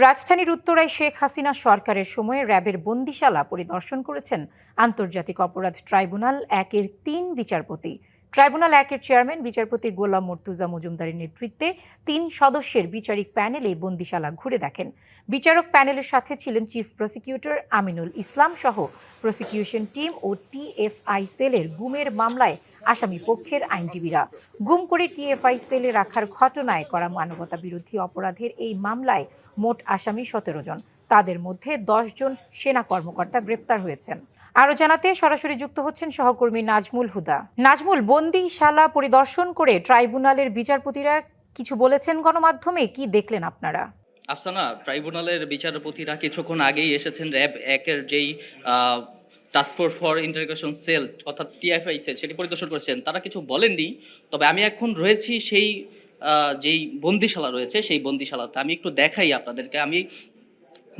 রাজধানীর উত্তরায় শেখ হাসিনা সরকারের সময়ে র্যাবের বন্দিশালা পরিদর্শন করেছেন আন্তর্জাতিক অপরাধ ট্রাইব্যুনাল ১-এর ৩ বিচারপতি। ট্রাইব্যুনাল ১-এর চেয়ারম্যান বিচারপতি গোলাম মুর্তুজা মজুমদারের নেতৃত্বে ৩ সদস্যের বিচারিক প্যানেল এই বন্দিশালা ঘুরে দেখেন। বিচারক প্যানেলের সাথে ছিলেন চিফ প্রসিকিউটর আমিনুল ইসলাম সহ প্রসিকিউশন টিম ও টিএফআই সেলের গুমের মামলায় আসামি পক্ষের আইনজীবীরা। গুম করে টিএফআই সেলে রাখার ঘটনায় করা মানবতা বিরোধী অপরাধের এই মামলায় মোট আসামি ১৭ জন। তাদের মধ্যে ১০ জন সেনা কর্মকর্তা গ্রেপ্তার হয়েছেন। আরও জানাতে সরাসরি যুক্ত হচ্ছেন সহকর্মী নাজমুল হুদা। নাজমুল, বন্দিশালা পরিদর্শন করে ট্রাইব্যুনালের বিচারপতিরা কিছু বলেছেন গণমাধ্যমে, কি দেখলেন আপনারা? আফসানা, ট্রাইব্যুনালের বিচারপতিরা কিছুক্ষণ আগেই এসেছেন র্যাব ১-এর যেই টাস্কফোর্স ফর ইন্টারোগেশন সেল অর্থাৎ টিএফআই সেল সেটি পরিদর্শন করেছেন। তারা কিছু বলেননি, তবে আমি এখন রয়েছি সেই যেই বন্দিশালা রয়েছে সেই বন্দিশালাতে। আমি একটু দেখাই আপনাদেরকে। আমি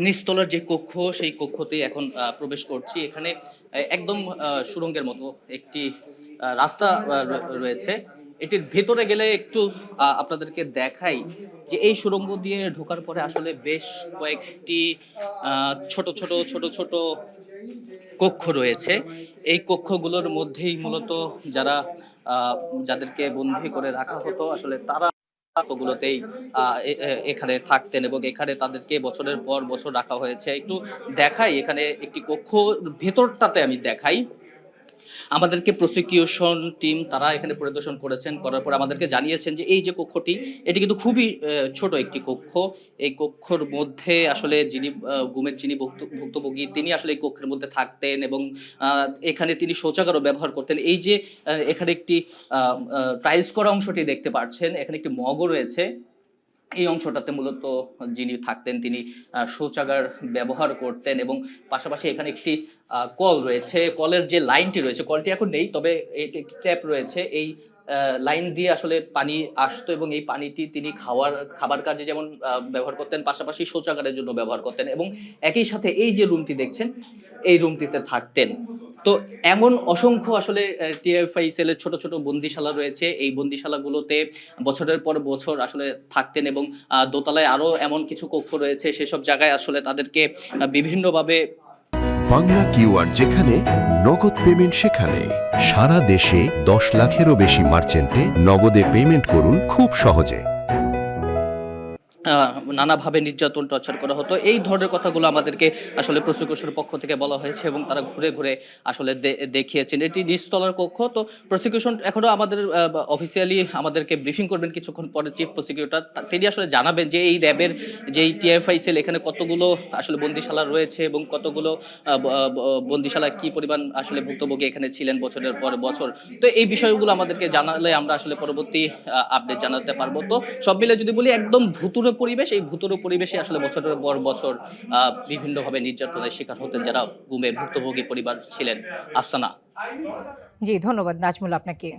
নিচতলার যে কক্ষ সেই কক্ষতে এখন প্রবেশ করছি। এখানে একদম সুড়ঙ্গের মতো একটি রাস্তা রয়েছে। এটির ভেতরে গেলে একটু আপনাদেরকে দেখাই যে এই সুড়ঙ্গ দিয়ে ঢোকার পরে আসলে বেশ কয়েকটি ছোট ছোট ছোট ছোট কক্ষ রয়েছে। এই কক্ষগুলোর মধ্যেই মূলত যাদেরকে বন্দী করে রাখা হতো আসলে তারা গুলোতেই এখানে থাকতেন এবং এখানে তাদেরকে বছরের পর বছর রাখা হয়েছে। একটু দেখাই, এখানে একটি কক্ষ ভেতরটাতে আমি দেখাই। আমাদেরকে প্রসিকিউশন টিম তারা এখানে পরিদর্শন করেছেন, করার পর আমাদেরকে জানিয়েছেন যে এই যে কক্ষটি এটি কিন্তু খুবই ছোট একটি কক্ষ। এই কক্ষর মধ্যে আসলে যিনি ভুক্তভোগী তিনি আসলে এই কক্ষের মধ্যে থাকতেন এবং এখানে তিনি শৌচাগারও ব্যবহার করতেন। এই যে এখানে একটি টাইলস করা অংশটি দেখতে পাচ্ছেন, এখানে একটি মগও রয়েছে। এই অংশটাতে মূলত যিনি থাকতেন তিনি শৌচাগার ব্যবহার করতেন এবং পাশাপাশি এখানে একটি কল রয়েছে। কলের যে লাইনটি রয়েছে, কলটি এখন নেই, তবে একটি ট্যাপ রয়েছে। এই লাইন দিয়ে আসলে পানি আসতো এবং এই পানিটি তিনি খাবার কাজে যেমন ব্যবহার করতেন, পাশাপাশি শৌচাগারের জন্য ব্যবহার করতেন এবং একই সাথে এই যে রুমটি দেখছেন এই রুমটিতে থাকতেন। তো এমন অসংখ্য আসলে টিএফআই সেলের ছোট ছোট বন্দিশালা রয়েছে। এই বন্দিশালাগুলোতে বছরের পর বছর আসলে থাকতেন এবং দোতলায় আরো এমন কিছু কক্ষ রয়েছে, সেসব জায়গায় আসলে তাদেরকে বিভিন্নভাবে বাংলা কিউআর যেখানে নগদ পেমেন্ট সেখানে সারা দেশে ১০ লাখেরও বেশি মার্চেন্টে নগদে পেমেন্ট করুন খুব সহজে। নানাভাবে নির্যাতন টর্চার করা হতো, এই ধরনের কথাগুলো আমাদেরকে আসলে প্রসিকিউশনের পক্ষ থেকে বলা হয়েছে এবং তারা ঘুরে ঘুরে আসলে দেখিয়েছেন। এটি নিচতলার কক্ষ। তো প্রসিকিউশন এখনো আমাদের অফিসিয়ালি আমাদেরকে ব্রিফিং করবেন কিছুক্ষণ পরে চিফ প্রসিকিউটর। তিনি আসলে জানাবেন যে এই র্যাবের যে টিএফআই সেল এখানে কতগুলো আসলে বন্দিশালা রয়েছে এবং কতগুলো বন্দিশালা কি পরিমাণ আসলে ভুক্তভোগী এখানে ছিলেন বছরের পর বছর। তো এই বিষয়গুলো আমাদেরকে জানালে আমরা আসলে পরবর্তী আপডেট জানাতে পারবো। তো সব মিলে যদি বলি একদম ভুতুরে পরিবেশ, এই ভুতুরে পরিবেশে আসলে বছরের পর বছর বিভিন্নভাবে নির্যাতনের শিকার হতেন যারা গুমে ভুক্তভোগী পরিবার ছিলেন। আফসানা। জি, ধন্যবাদ নাজমুল আপনাকে।